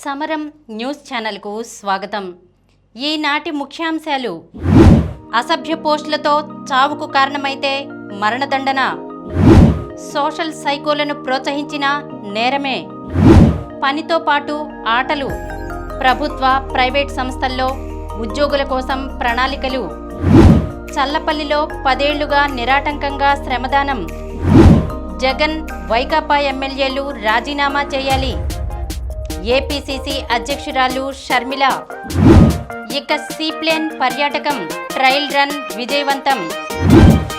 సమరం న్యూస్ ఛానల్కు స్వాగతం. ఈనాటి ముఖ్యాంశాలు: అసభ్య పోస్టులతో చావుకు కారణమైతే మరణదండన, సోషల్ సైకోలను ప్రోత్సహించిన నేరమే, పనితో పాటు ఆటలు, ప్రభుత్వ ప్రైవేట్ సంస్థల్లో ఉద్యోగుల కోసం ప్రణాళికలు, చల్లపల్లిలో 10 ఏళ్లుగా నిరాటంకంగా శ్రమదానం, జగన్ వైకాపా ఎమ్మెల్యేలు రాజీనామా చేయాలి, ఏపీసీసీ అధ్యక్షురాలు షర్మిల, ఇక సీప్లేన్ పర్యాటకం ట్రయల్ రన్ విజయవంతం,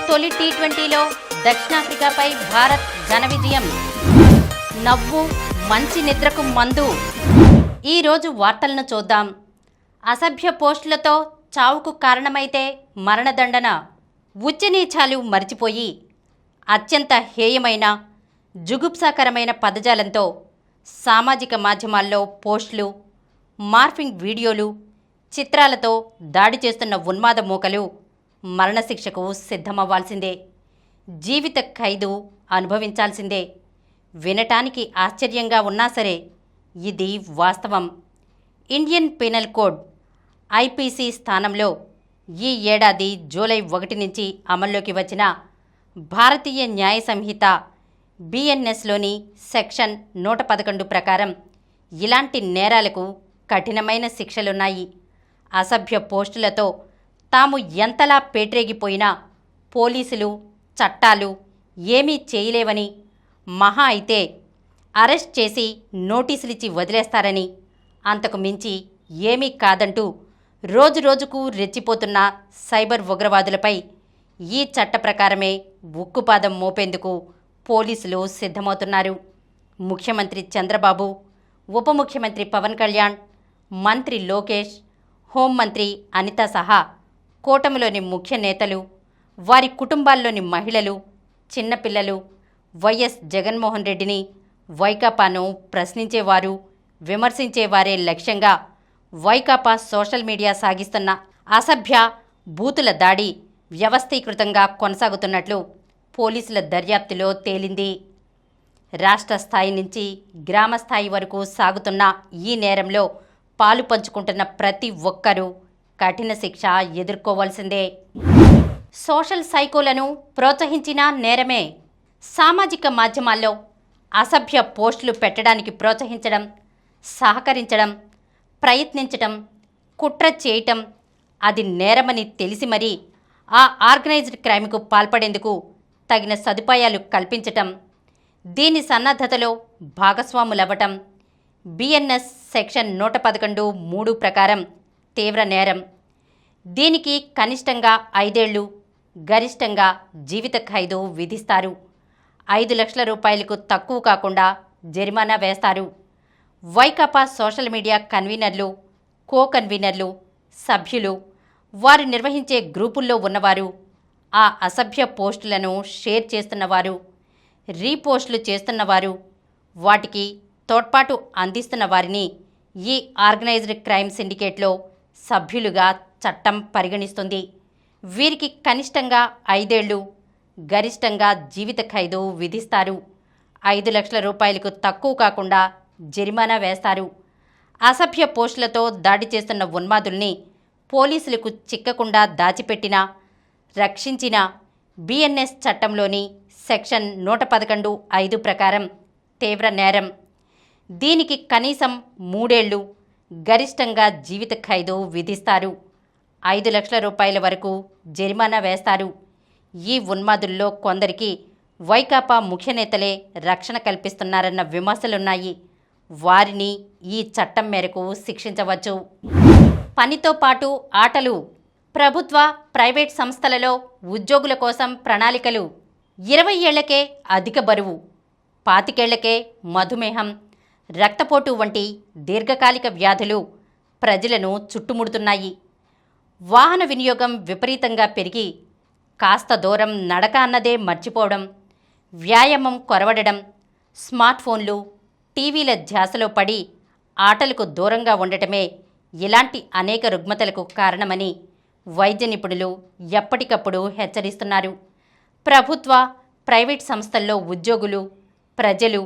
తొలి టీ20లో దక్షిణాఫ్రికాపై భారత్ ఘన విజయం, నవ్వు మంచి నిద్రకు మందు. ఈరోజు వార్తలను చూద్దాం. అసభ్య పోస్టులతో చావుకు కారణమైతే మరణదండన, ఉచ్చనీచాలు మరిచిపోయి అత్యంత హేయమైన జుగుప్సాకరమైన పదజాలంతో సామాజిక మాధ్యమాల్లో పోస్టులు, మార్ఫింగ్ వీడియోలు, చిత్రాలతో దాడి చేస్తున్న ఉన్మాద మూకలు మరణశిక్షకు సిద్ధమవ్వాల్సిందే, జీవిత ఖైదు అనుభవించాల్సిందే. వినటానికి ఆశ్చర్యంగా ఉన్నా సరే ఇది వాస్తవం. ఇండియన్ పీనల్ కోడ్ ఐపీసీ స్థానంలో ఈ ఏడాది జూలై 1 నుంచి అమల్లోకి వచ్చిన భారతీయ న్యాయ సంహిత బిఎన్ఎస్లోని సెక్షన్ 111 ప్రకారం ఇలాంటి నేరాలకు కఠినమైన శిక్షలున్నాయి. అసభ్య పోస్టులతో తాము ఎంతలా పేట్రేగిపోయినా పోలీసులు, చట్టాలు ఏమీ చేయలేవని, మహా అయితే అరెస్ట్ చేసి నోటీసులిచ్చి వదిలేస్తారని, అంతకు మించి ఏమీ కాదంటూ రోజురోజుకు రెచ్చిపోతున్న సైబర్ ఉగ్రవాదులపై ఈ చట్ట ప్రకారమే ఉక్కుపాదం మోపేందుకు పోలీసులు సిద్ధమవుతున్నారు. ముఖ్యమంత్రి చంద్రబాబు, ఉప ముఖ్యమంత్రి పవన్ కళ్యాణ్, మంత్రి లోకేష్, హోంమంత్రి అనిత సహా కూటమిలోని ముఖ్య నేతలు, వారి కుటుంబాల్లోని మహిళలు, చిన్నపిల్లలు వైఎస్ జగన్మోహన్ రెడ్డిని, వైకాపాను ప్రశ్నించేవారు, విమర్శించేవారే లక్ష్యంగా వైకాపా సోషల్ మీడియా సాగిస్తున్న అసభ్య బూతుల దాడి వ్యవస్థీకృతంగా కొనసాగుతున్నట్లు పోలీసుల దర్యాప్తులో తేలింది. రాష్ట్ర స్థాయి నుంచి గ్రామ స్థాయి వరకు సాగుతున్న ఈ నేరంలో పాలు పంచుకుంటున్న ప్రతి ఒక్కరూ కఠిన శిక్ష ఎదుర్కోవాల్సిందే. సోషల్ సైకోలను ప్రోత్సహించిన నేరమే. సామాజిక మాధ్యమాల్లో అసభ్య పోస్టులు పెట్టడానికి ప్రోత్సహించడం, సహకరించడం, ప్రయత్నించటం, కుట్ర చేయటం, అది నేరమని తెలిసి మరీ ఆ ఆర్గనైజ్డ్ క్రైమ్కు పాల్పడేందుకు తగిన సదుపాయాలు కల్పించటం, దీని సన్నద్ధతలో భాగస్వాములవ్వటం బిఎన్ఎస్ సెక్షన్ 111(3) ప్రకారం తీవ్ర నేరం. దీనికి కనిష్టంగా 5 ఏళ్లు, గరిష్టంగా జీవిత ఖైదు విధిస్తారు. 5 లక్షల రూపాయలకు తక్కువ కాకుండా జరిమానా వేస్తారు. వైకాపా సోషల్ మీడియా కన్వీనర్లు, కో కన్వీనర్లు, సభ్యులు, వారు నిర్వహించే గ్రూపుల్లో ఉన్నవారు, ఆ అసభ్య పోస్టులను షేర్ చేస్తున్నవారు, రీపోస్టులు చేస్తున్నవారు, వాటికి తోడ్పాటు అందిస్తున్న వారిని ఈ ఆర్గనైజ్డ్ క్రైమ్ సిండికేట్లో సభ్యులుగా చట్టం పరిగణిస్తుంది. వీరికి కనిష్టంగా 5 ఏళ్లు, గరిష్టంగా జీవిత ఖైదు విధిస్తారు. 5 లక్షల రూపాయలకు తక్కువ కాకుండా జరిమానా వేస్తారు. అసభ్య పోస్టులతో దాడి చేస్తున్న ఉన్మాదుల్ని పోలీసులకు చిక్కకుండా దాచిపెట్టినా, రక్షించిన బిఎన్ఎస్ చట్టంలోని సెక్షన్ 111(5) ప్రకారం తీవ్ర నేరం. దీనికి కనీసం 3 ఏళ్లు, గరిష్టంగా జీవిత ఖైదు విధిస్తారు. 5 లక్షల రూపాయల వరకు జరిమానా వేస్తారు. ఈ ఉన్మాదుల్లో కొందరికి వైకాపా ముఖ్య నేతలే రక్షణ కల్పిస్తున్నారన్న విమర్శలున్నాయి. వారిని ఈ చట్టం మేరకు శిక్షించవచ్చు. పనితో పాటు ఆటలు, ప్రభుత్వ ప్రైవేట్ సంస్థలలో ఉద్యోగుల కోసం ప్రణాళికలు, 20 ఏళ్లకే అధిక బరువు, 25 ఏళ్లకే మధుమేహం, రక్తపోటు వంటి దీర్ఘకాలిక వ్యాధులు ప్రజలను చుట్టుముడుతున్నాయి. వాహన వినియోగం విపరీతంగా పెరిగి కాస్త దూరం నడక అన్నదే మర్చిపోవడం, వ్యాయామం కొరవడడం, స్మార్ట్ ఫోన్లు, టీవీల ధ్యాసలో పడి ఆటలకు దూరంగా ఉండటమే ఇలాంటి అనేక రుగ్మతలకు కారణమని వైద్య నిపుణులు ఎప్పటికప్పుడు హెచ్చరిస్తున్నారు. ప్రభుత్వ, ప్రైవేట్ సంస్థల్లో ఉద్యోగులు, ప్రజలు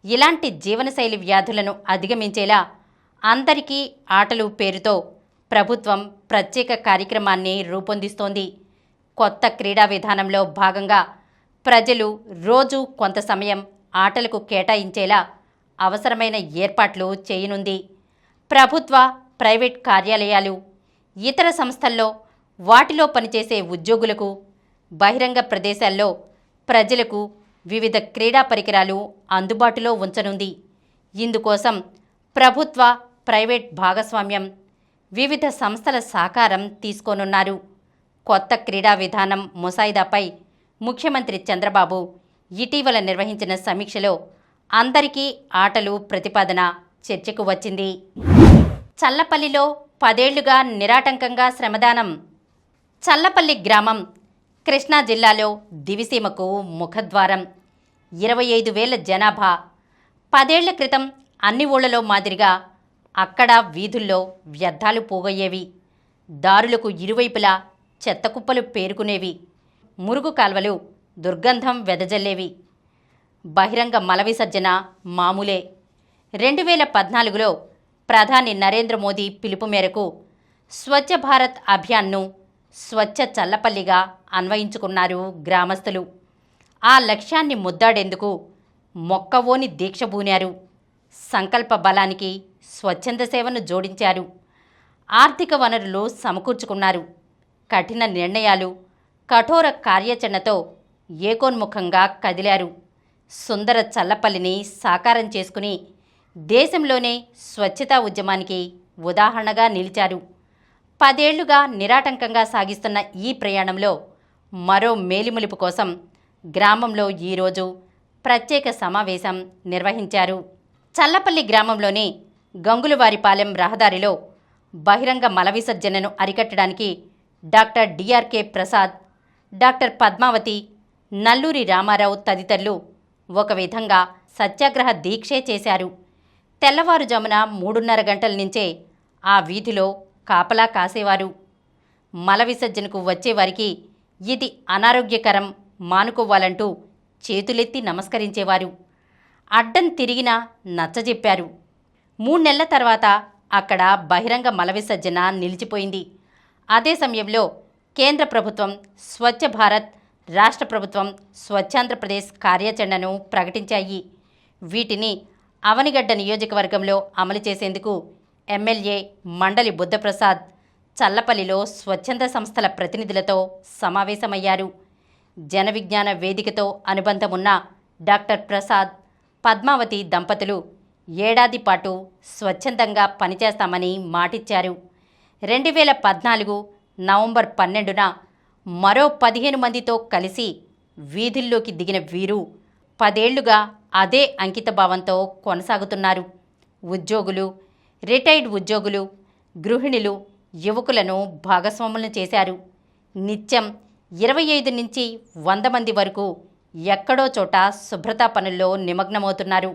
ఇలాంటి జీవనశైలి వ్యాధులను అధిగమించేలా అందరికీ ఆటలు పేరుతో ప్రభుత్వం ప్రత్యేక కార్యక్రమాన్ని రూపొందిస్తోంది. కొత్త క్రీడా విధానంలో భాగంగా ప్రజలు రోజు కొంత సమయం ఆటలకు కేటాయించేలా అవసరమైన ఏర్పాట్లు చేయనుంది. ప్రభుత్వ, ప్రైవేట్ కార్యాలయాలు, ఇతర సంస్థల్లో వాటిలో పనిచేసే ఉద్యోగులకు, బహిరంగ ప్రదేశాల్లో ప్రజలకు వివిధ క్రీడా పరికరాలు అందుబాటులో ఉంచనుంది. ఇందుకోసం ప్రభుత్వ, ప్రైవేట్ భాగస్వామ్యం, వివిధ సంస్థల సహకారం తీసుకోనున్నారు. కొత్త క్రీడా విధానం ముసాయిదాపై ముఖ్యమంత్రి చంద్రబాబు ఇటీవల నిర్వహించిన సమీక్షలో అందరికీ ఆటలు ప్రతిపాదన చర్చకు వచ్చింది. చల్లపల్లిలో 10 ఏళ్లుగా నిరాటంకంగా శ్రమదానం. చల్లపల్లి గ్రామం కృష్ణా జిల్లాలో దివిసీమకు ముఖద్వారం. 25,000 జనాభా. 10 ఏళ్ల క్రితం అన్ని ఊళ్లలో మాదిరిగా అక్కడ వీధుల్లో వ్యర్థాలు పోగయ్యేవి. దారులకు ఇరువైపులా చెత్తకుప్పలు పేరుకునేవి. మురుగు కాల్వలు దుర్గంధం వెదజల్లేవి. బహిరంగ మల విసర్జన మామూలే. 2014లో ప్రధాని నరేంద్ర మోదీ పిలుపు మేరకు స్వచ్ఛ భారత్ అభియాన్ను స్వచ్ఛ చల్లపల్లిగా అన్వయించుకున్నారు గ్రామస్తులు. ఆ లక్ష్యాన్ని ముద్దాడేందుకు మొక్కవోని దీక్ష బూనారు. సంకల్ప బలానికి స్వచ్ఛంద సేవను జోడించారు. ఆర్థిక వనరులు సమకూర్చుకున్నారు. కఠిన నిర్ణయాలు, కఠోర కార్యాచరణతో ఏకోన్ముఖంగా కదిలారు. సుందర చల్లపల్లిని సాకారం చేసుకుని దేశంలోనే స్వచ్ఛతా ఉద్యమానికి ఉదాహరణగా నిలిచారు. 10 ఏళ్లుగా నిరాటంకంగా సాగిస్తున్న ఈ ప్రయాణంలో మరో మేలిములుపు కోసం గ్రామంలో ఈరోజు ప్రత్యేక సమావేశం నిర్వహించారు. చల్లపల్లి గ్రామంలోని గంగులవారిపాలెం రహదారిలో బహిరంగ మల విసర్జనను అరికట్టడానికి doctor DRK Prasad, doctor Padmavathi, Nalluri Ramarao తదితరులు ఒక విధంగా సత్యాగ్రహ దీక్షే చేశారు. తెల్లవారుజామున 3:30 గంటల నుంచే ఆ వీధిలో కాపలా కాసేవారు. మల విసర్జనకు వచ్చేవారికి ఇది అనారోగ్యకరం, మానుకోవాలంటూ చేతులెత్తి నమస్కరించేవారు. అడ్డం తిరిగినా నచ్చజెప్పారు. 3 నెలల తర్వాత అక్కడ బహిరంగ మల విసర్జన నిలిచిపోయింది. అదే సమయంలో కేంద్ర ప్రభుత్వం స్వచ్ఛ భారత్, రాష్ట్ర ప్రభుత్వం స్వచ్ఛాంధ్రప్రదేశ్ కార్యాచరణను ప్రకటించాయి. వీటిని అవనిగడ్డ నియోజకవర్గంలో అమలు చేసేందుకు ఎమ్మెల్యే మండలి బుద్ధప్రసాద్ చల్లపల్లిలో స్వచ్ఛంద సంస్థల ప్రతినిధులతో సమావేశమయ్యారు. జన విజ్ఞాన వేదికతో అనుబంధం ఉన్న డాక్టర్ ప్రసాద్, పద్మావతి దంపతులు ఏడాది పాటు స్వచ్ఛందంగా పనిచేస్తామని మాటిచ్చారు. 2014 నవంబర్ 12న మరో 15 మందితో కలిసి వీధుల్లోకి దిగిన వీరు 10 ఏళ్లుగా అదే అంకితభావంతో కొనసాగుతున్నారు. ఉద్యోగులు, రిటైర్డ్ ఉద్యోగులు, గృహిణులు, యువకులను భాగస్వాములను చేశారు. నిత్యం 25 నుంచి 100 మంది వరకు ఎక్కడో చోట శుభ్రతా పనుల్లో నిమగ్నమవుతున్నారు.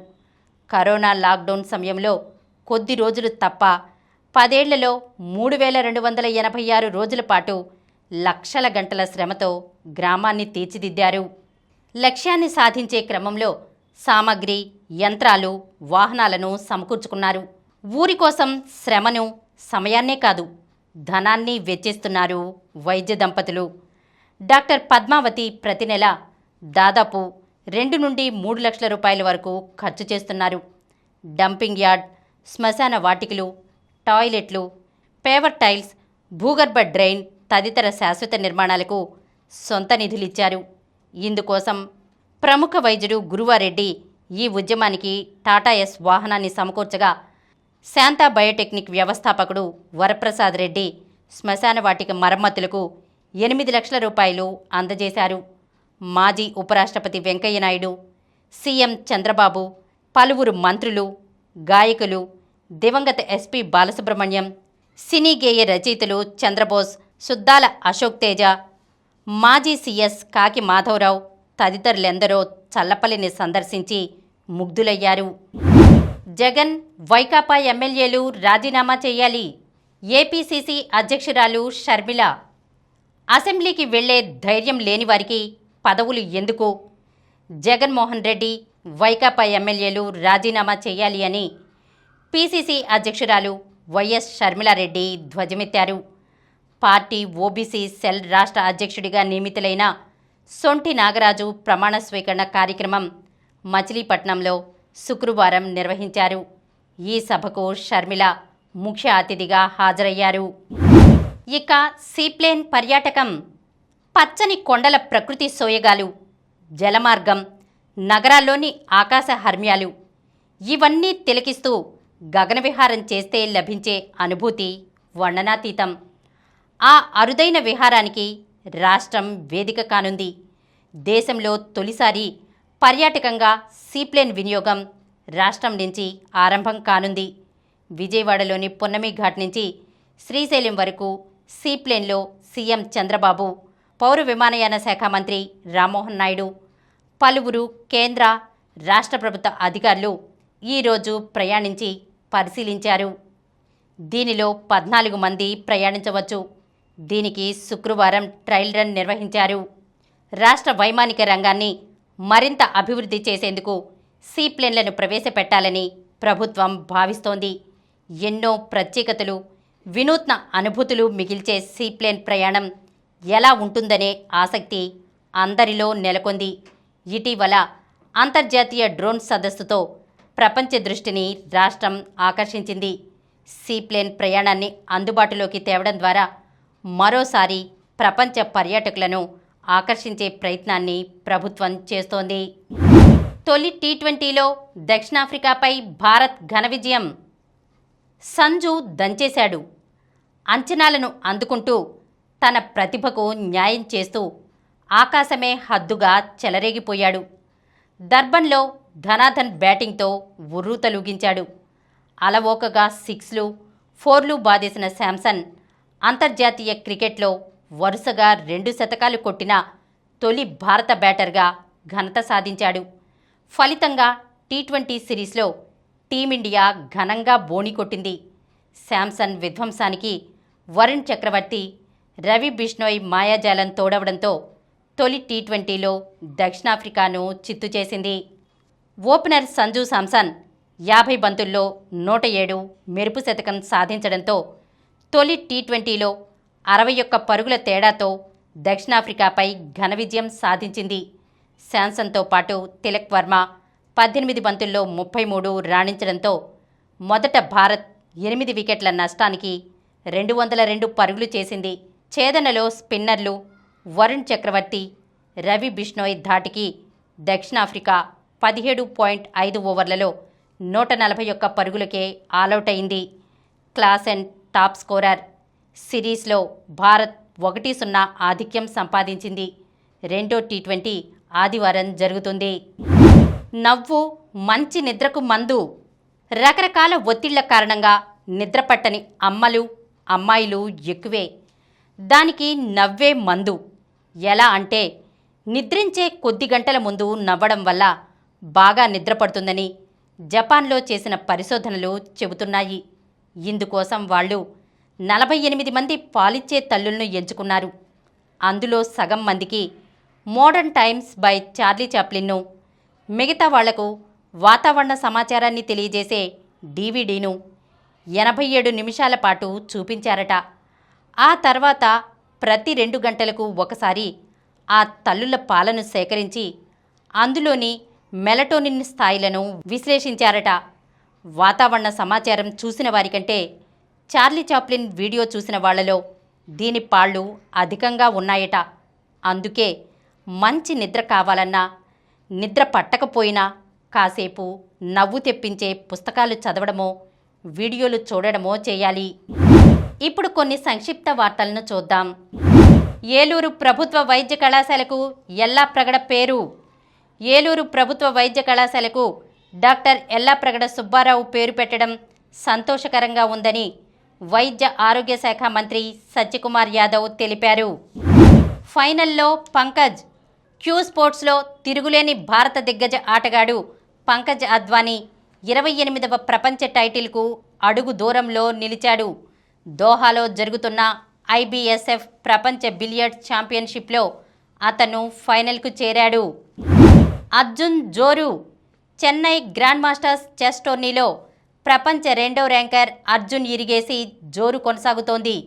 కరోనా లాక్డౌన్ సమయంలో కొద్ది రోజులు తప్ప 10 ఏళ్లలో 3,286 రోజుల పాటు లక్షల గంటల శ్రమతో గ్రామాన్ని తీర్చిదిద్దారు. లక్ష్యాన్ని సాధించే క్రమంలో సామగ్రి, యంత్రాలు, వాహనాలను సమకూర్చుకున్నారు. ఊరి కోసం శ్రమను, సమయాన్నే కాదు ధనాన్ని వెచ్చిస్తున్నారు వైద్య దంపతులు. డాక్టర్ పద్మావతి ప్రతి నెల దాదాపు 2 నుండి 3 లక్షల రూపాయల వరకు ఖర్చు చేస్తున్నారు. డంపింగ్ యార్డ్, శ్మశాన వాటికలు, టాయిలెట్లు, పేవర్ టైల్స్, భూగర్భ డ్రైన్ తదితర శాశ్వత నిర్మాణాలకు సొంత నిధులిచ్చారు. ఇందుకోసం ప్రముఖ వైద్యుడు గురువారెడ్డి ఈ ఉద్యమానికి టాటా ఎస్ వాహనాన్ని సమకూర్చగా, శాంతా బయోటెక్నిక్ వ్యవస్థాపకుడు వరప్రసాద్ రెడ్డి శ్మశాన వాటిక మరమ్మతులకు 8 లక్షల రూపాయలు అందజేశారు. మాజీ ఉపరాష్ట్రపతి వెంకయ్యనాయుడు, సీఎం చంద్రబాబు, పలువురు మంత్రులు, గాయకులు, దివంగత ఎస్పీ బాలసుబ్రహ్మణ్యం, సినీ గేయ రచయితలు చంద్రబోస్, సుద్దాల అశోక్ తేజ, మాజీ సీఎస్ కాకి మాధవరావు తదితరులెందరో చల్లపల్లిని సందర్శించి ముగ్ధులయ్యారు. జగన్, వైకాపా ఎమ్మెల్యేలు రాజీనామా చేయాలి. ఏపీసీసీ అధ్యక్షురాలు షర్మిల. అసెంబ్లీకి వెళ్లే ధైర్యం లేని వారికి పదవులు ఎందుకు? జగన్మోహన్ రెడ్డి, వైకాపా ఎమ్మెల్యేలు రాజీనామా చేయాలి అని పీసీసీ అధ్యక్షురాలు వైఎస్ షర్మిలారెడ్డి ధ్వజమెత్తారు. పార్టీ ఓబీసీ సెల్ రాష్ట్ర అధ్యక్షుడిగా నియమితులైన సొంటి నాగరాజు ప్రమాణ స్వీకరణ కార్యక్రమం మచిలీపట్నంలో శుక్రవారం నిర్వహించారు. ఈ సభకు షర్మిల ముఖ్య అతిథిగా హాజరయ్యారు. ఇక సీప్లేన్ పర్యాటకం, పచ్చని కొండల ప్రకృతి సోయగాలు, జలమార్గం, నగరాల్లోని ఆకాశ హర్మ్యాలు ఇవన్నీ తిలకిస్తూ గగనవిహారం చేస్తే లభించే అనుభూతి వర్ణనాతీతం. ఆ అరుదైన విహారానికి రాష్ట్రం వేదిక కానుంది. దేశంలో తొలిసారి పర్యాటకంగా సీప్లేన్ వినియోగం రాష్ట్రం నుంచి ఆరంభం కానుంది. విజయవాడలోని పున్నమి ఘాట్ నుంచి శ్రీశైలం వరకు సీప్లేన్లో సీఎం చంద్రబాబు, పౌర విమానయాన శాఖ మంత్రి రామ్మోహన్ నాయుడు, పలువురు కేంద్ర రాష్ట్ర ప్రభుత్వ అధికారులు ఈరోజు ప్రయాణించి పరిశీలించారు. దీనిలో 14 మంది ప్రయాణించవచ్చు. దీనికి శుక్రవారం ట్రయల్ రన్ నిర్వహించారు. రాష్ట్ర వైమానిక రంగాన్ని మరింత అభివృద్ధి చేసేందుకు సీప్లేన్లను ప్రవేశపెట్టాలని ప్రభుత్వం భావిస్తోంది. ఎన్నో ప్రత్యేకతలు, వినూత్న అనుభూతులు మిగిల్చే సీప్లేన్ ప్రయాణం ఎలా ఉంటుందనే ఆసక్తి అందరిలో నెలకొంది. ఇటీవల అంతర్జాతీయ డ్రోన్ సదస్సుతో ప్రపంచ దృష్టిని రాష్ట్రం ఆకర్షించింది. సీప్లేన్ ప్రయాణాన్ని అందుబాటులోకి తేవడం ద్వారా మరోసారి ప్రపంచ పర్యాటకులను ఆకర్షించే ప్రయత్నాన్ని ప్రభుత్వం చేస్తోంది. తొలి టీ20లో దక్షిణాఫ్రికాపై భారత్ ఘన విజయం. సంజు దంచేశాడు. అంచనాలను అందుకుంటూ తన ప్రతిభకు న్యాయం చేస్తూ ఆకాశమే హద్దుగా చెలరేగిపోయాడు. దర్బన్లో ధనాధన్ బ్యాటింగ్తో ఉర్రూతలూగించాడు. అలవోకగా 6లు, 4లు బాదేసిన శాంసన్ అంతర్జాతీయ క్రికెట్లో వరుసగా 2 శతకాలు కొట్టిన తొలి భారత బ్యాటర్గా ఘనత సాధించాడు. ఫలితంగా టీ20 సిరీస్లో టీమిండియా ఘనంగా బోణి కొట్టింది. శాంసన్ విధ్వంసానికి వరుణ్ చక్రవర్తి, రవి బిష్నోయ్ మాయాజాలం తోడవడంతో తొలి టీ20లో దక్షిణాఫ్రికాను చిత్తు చేసింది. ఓపెనర్ సంజు శాంసన్ 50 బంతుల్లో 107 మెరుపు శతకం సాధించడంతో తొలి టీ20లో 61 పరుగుల తేడాతో దక్షిణాఫ్రికాపై ఘన విజయం సాధించింది. శాంసన్తో పాటు తిలక్ వర్మ 18 బంతుల్లో 33 రాణించడంతో మొదట భారత్ 8 వికెట్ల నష్టానికి 202 పరుగులు చేసింది. ఛేదనలో స్పిన్నర్లు వరుణ్ చక్రవర్తి, రవి బిష్నోయ్ ధాటికి దక్షిణాఫ్రికా 17.5 ఓవర్లలో 141 పరుగులకే ఆలౌట్ అయింది. Class and top scorer. సిరీస్లో భారత్ 1-0 ఆధిక్యం సంపాదించింది. రెండో టీ20 ఆదివారం జరుగుతుంది. నవ్వు మంచి నిద్రకు మందు. రకరకాల ఒత్తిళ్ల కారణంగా నిద్రపట్టని అమ్మలు, అమ్మాయిలు ఎక్కువే. దానికి నవ్వే మందు. ఎలా అంటే నిద్రించే కొద్ది గంటల ముందు నవ్వడం వల్ల బాగా నిద్రపడుతుందని జపాన్లో చేసిన పరిశోధనలు చెబుతున్నాయి. ఇందుకోసం వాళ్ళు 48 మంది పాలిచ్చే తల్లులను ఎంచుకున్నారు. అందులో సగం మందికి మోడర్న్ టైమ్స్ బై చార్లీ చాప్లిన్ను, మిగతా వాళ్లకు వాతావరణ సమాచారాన్ని తెలియజేసే డీవీడీను 87 నిమిషాల పాటు చూపించారట. ఆ తర్వాత ప్రతి 2 గంటలకు ఒకసారి ఆ తల్లుల పాలను సేకరించి అందులోని మెలటోనిన్ స్థాయిలను విశ్లేషించారట. వాతావరణ సమాచారం చూసిన వారికంటే చార్లీ చాప్లిన్ వీడియో చూసిన వాళ్లలో దీని పాళ్ళు అధికంగా ఉన్నాయట. అందుకే మంచి నిద్ర కావాలన్నా, నిద్ర పట్టకపోయినా కాసేపు నవ్వు తెప్పించే పుస్తకాలు చదవడమో, వీడియోలు చూడడమో చేయాలి. ఇప్పుడు కొన్ని సంక్షిప్త వార్తలను చూద్దాం. ఏలూరు ప్రభుత్వ వైద్య కళాశాలకు ఎల్లాప్రగడ పేరు. ఏలూరు ప్రభుత్వ వైద్య కళాశాలకు డాక్టర్ ఎల్లాప్రగడ సుబ్బారావు పేరు పెట్టడం సంతోషకరంగా ఉందని వైద్య ఆరోగ్య శాఖ మంత్రి సత్యకుమార్ యాదవ్ తెలిపారు. ఫైనల్లో పంకజ్. క్యూ స్పోర్ట్స్లో తిరుగులేని భారత దిగ్గజ ఆటగాడు పంకజ్ అద్వానీ 28వ ప్రపంచ టైటిల్కు అడుగు దూరంలో నిలిచాడు. దోహాలో జరుగుతున్న ఐబీఎస్ఎఫ్ ప్రపంచ బిలియర్డ్స్ ఛాంపియన్షిప్లో అతను ఫైనల్కు చేరాడు. అర్జున్ జోరు. చెన్నై గ్రాండ్ మాస్టర్స్ చెస్ టోర్నీలో ప్రపంచ రెండో ర్యాంకర్ అర్జున్ ఇరిగేసి జోరు కొనసాగుతోంది.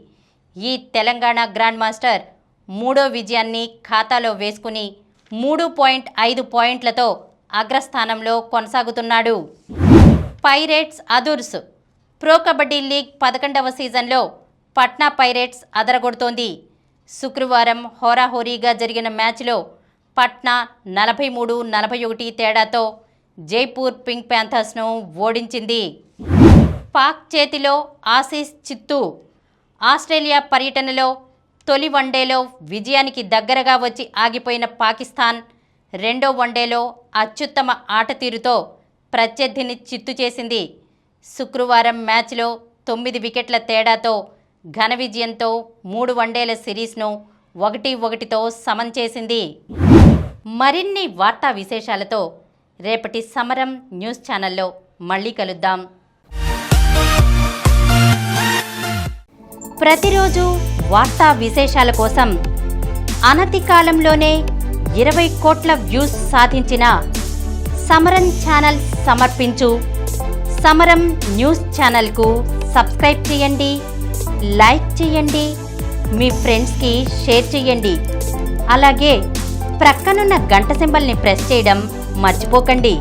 ఈ తెలంగాణ గ్రాండ్ మాస్టర్ మూడో విజయాన్ని ఖాతాలో వేసుకుని 3.5 పాయింట్లతో అగ్రస్థానంలో కొనసాగుతున్నాడు. పైరేట్స్ అదుర్స్ ప్రో కబడ్డీ లీగ్ 11వ సీజన్లో పట్నా పైరేట్స్ అదరగొడుతోంది. శుక్రవారం హోరాహోరీగా జరిగిన మ్యాచ్లో పట్నా 43-41 తేడాతో జైపూర్ పింక్ ప్యాంథర్స్ను ఓడించింది. పాక్ చేతిలో ఆసీస్ చిత్తు. ఆస్ట్రేలియా పర్యటనలో తొలి వన్డేలో విజయానికి దగ్గరగా వచ్చి ఆగిపోయిన పాకిస్తాన్ రెండో వన్డేలో అత్యుత్తమ ఆటతీరుతో ప్రత్యర్థిని చిత్తు చేసింది. శుక్రవారం మ్యాచ్లో 9 వికెట్ల తేడాతో ఘన విజయంతో 3 వన్డేల సిరీస్ను 1-1తో సమం చేసింది. మరిన్ని వార్తా విశేషాలతో రేపటి సమరం న్యూస్ ఛానల్లో మళ్ళీ కలుద్దాం. ప్రతిరోజు వార్తా విశేషాల కోసం అనతి కాలంలోనే 20 కోట్ల వ్యూస్ సాధించిన సమరం ఛానల్ సమర్పించు సమరం న్యూస్ ఛానల్కు సబ్స్క్రైబ్ చేయండి, లైక్ చేయండి, మీ ఫ్రెండ్స్కి షేర్ చేయండి. అలాగే ప్రక్కనున్న గంట సింబల్ని ప్రెస్ చేయడం మర్చిపోకండి.